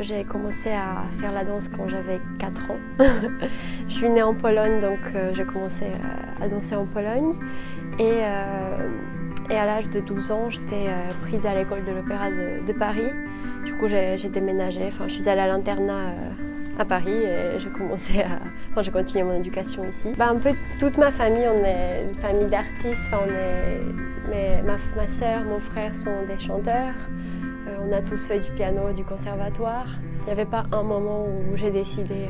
J'ai commencé à faire la danse quand j'avais 4 ans. Je suis née en Pologne, donc j'ai commencé à danser en Pologne. Et à l'âge de 12 ans, j'étais prise à l'école de l'Opéra de Paris. Du coup, j'ai déménagé. Je suis allée à l'internat à Paris et j'ai continué mon éducation ici. Un peu toute ma famille, on est une famille d'artistes. Ma sœur, mon frère sont des chanteurs. On a tous fait du piano, du conservatoire. Il n'y avait pas un moment où j'ai décidé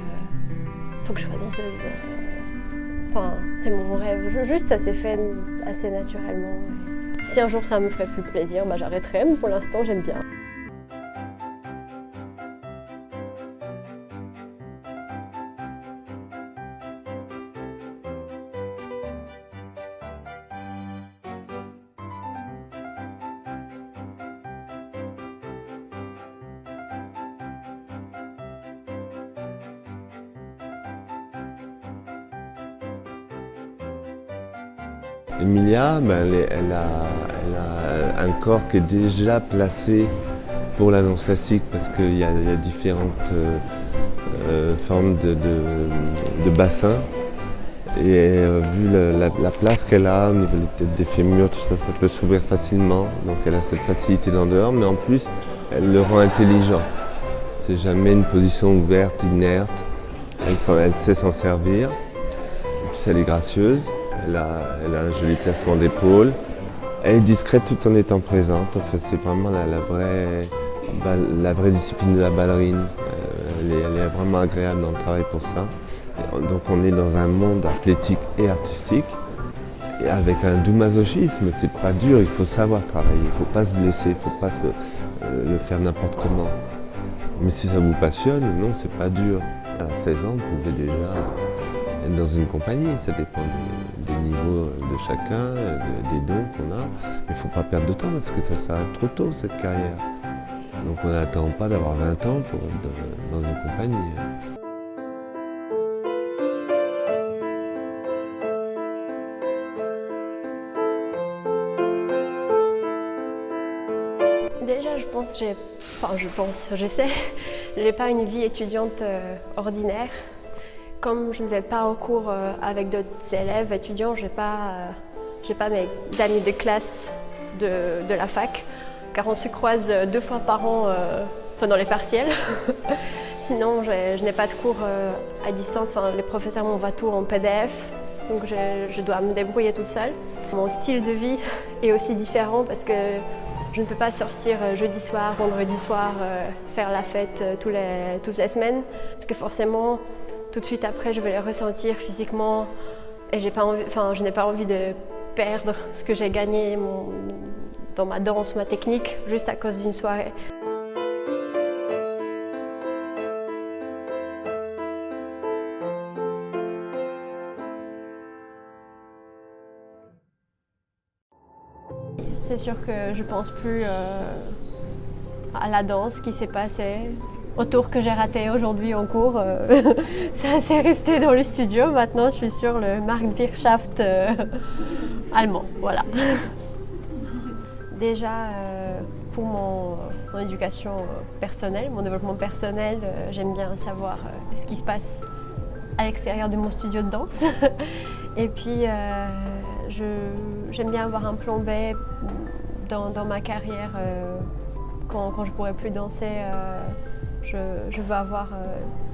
faut que je sois danseuse. C'est mon rêve. Juste, ça s'est fait assez naturellement. Si un jour ça me ferait plus plaisir, j'arrêterai. Mais pour l'instant, j'aime bien. Emilia, elle a un corps qui est déjà placé pour la danse classique parce qu'il y a différentes formes de bassins. Et vu la place qu'elle a au niveau des têtes des fémurs, tout ça, ça peut s'ouvrir facilement. Donc elle a cette facilité d'en dehors, mais en plus, elle le rend intelligent. C'est jamais une position ouverte, inerte. Elle sait s'en servir. Et puis elle est gracieuse. Elle a un joli placement d'épaule. Elle est discrète tout en étant présente. C'est vraiment la vraie discipline de la ballerine. Elle est vraiment agréable dans le travail pour ça. Donc on est dans un monde athlétique et artistique. Et avec un doux masochisme, c'est pas dur, il faut savoir travailler, il ne faut pas se blesser, il ne faut pas le faire n'importe comment. Mais si ça vous passionne, non, c'est pas dur. À 16 ans, vous pouvez déjà être dans une compagnie, ça dépend des niveaux de chacun, des dons qu'on a. Mais il ne faut pas perdre de temps parce que ça s'arrête trop tôt cette carrière. Donc on n'attend pas d'avoir 20 ans pour être dans une compagnie. Déjà, je sais, j'ai pas une vie étudiante ordinaire. Comme je ne vais pas en cours avec d'autres élèves étudiants, j'ai pas mes amis de classe de la fac, car on se croise 2 fois par an pendant les partiels. Sinon, je n'ai pas de cours à distance. Les professeurs m'envoient tout en PDF, donc je dois me débrouiller toute seule. Mon style de vie est aussi différent parce que je ne peux pas sortir jeudi soir, vendredi soir, faire la fête toutes les semaines, parce que forcément, tout de suite après, je vais le ressentir physiquement et je n'ai pas envie de perdre ce que j'ai gagné dans ma danse, ma technique, juste à cause d'une soirée. C'est sûr que je ne pense plus à la danse qui s'est passée, au tour que j'ai raté aujourd'hui en cours. Ça s'est resté dans le studio. Maintenant, je suis sur le Marktwirtschaft allemand. Voilà. Déjà, pour mon éducation personnelle, mon développement personnel, j'aime bien savoir ce qui se passe à l'extérieur de mon studio de danse. Et puis, j'aime bien avoir un plan B dans ma carrière. Quand je ne pourrai plus danser, je veux avoir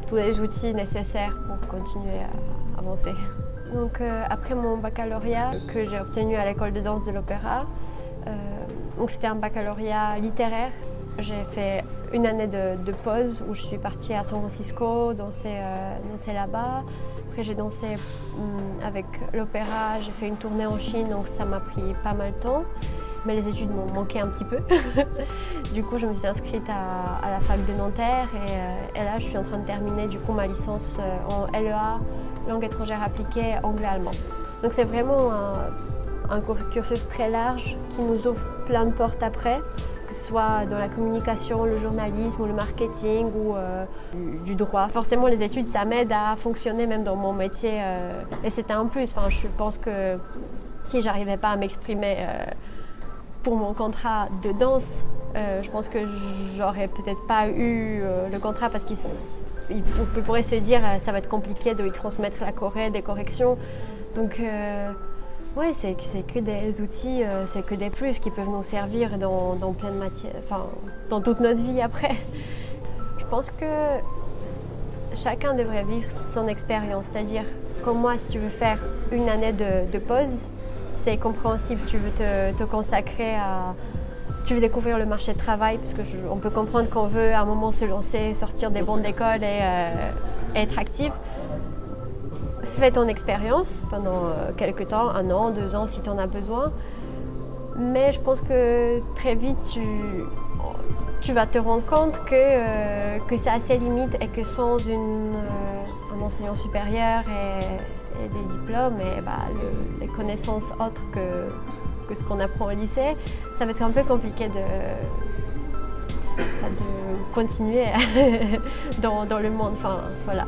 tous les outils nécessaires pour continuer à avancer. Donc, après mon baccalauréat que j'ai obtenu à l'école de danse de l'Opéra, c'était un baccalauréat littéraire. J'ai fait une année de pause où je suis partie à San Francisco, danser là-bas. Après j'ai dansé avec l'opéra, j'ai fait une tournée en Chine, donc ça m'a pris pas mal de temps. Mais les études m'ont manqué un petit peu. Du coup, je me suis inscrite à la fac de Nanterre et là, je suis en train de terminer du coup ma licence en LEA, langue étrangère appliquée, anglais-allemand. Donc c'est vraiment un cursus très large qui nous ouvre plein de portes après, que ce soit dans la communication, le journalisme ou le marketing ou du droit. Forcément, les études, ça m'aide à fonctionner même dans mon métier et c'était un plus. Je pense que si j'arrivais pas à m'exprimer pour mon contrat de danse, Je pense que j'aurais peut-être pas eu le contrat parce qu'il pourrait se dire ça va être compliqué de lui transmettre la Corée, des corrections. Donc ouais, c'est que des outils, c'est que des plus qui peuvent nous servir dans plein de matières, enfin dans toute notre vie après. Je pense que chacun devrait vivre son expérience, c'est-à-dire comme moi, si tu veux faire une année de pause, c'est compréhensible, tu veux te consacrer à... Tu veux découvrir le marché du travail, parce qu'on peut comprendre qu'on veut à un moment se lancer, sortir des bancs d'école et être active. Fais ton expérience pendant quelques temps, 1 an, 2 ans si tu en as besoin. Mais je pense que très vite, tu vas te rendre compte que ça a ses limites et que sans un enseignant supérieur et des diplômes et les connaissances autres que ce qu'on apprend au lycée, ça va être un peu compliqué de continuer dans le monde. Enfin, voilà.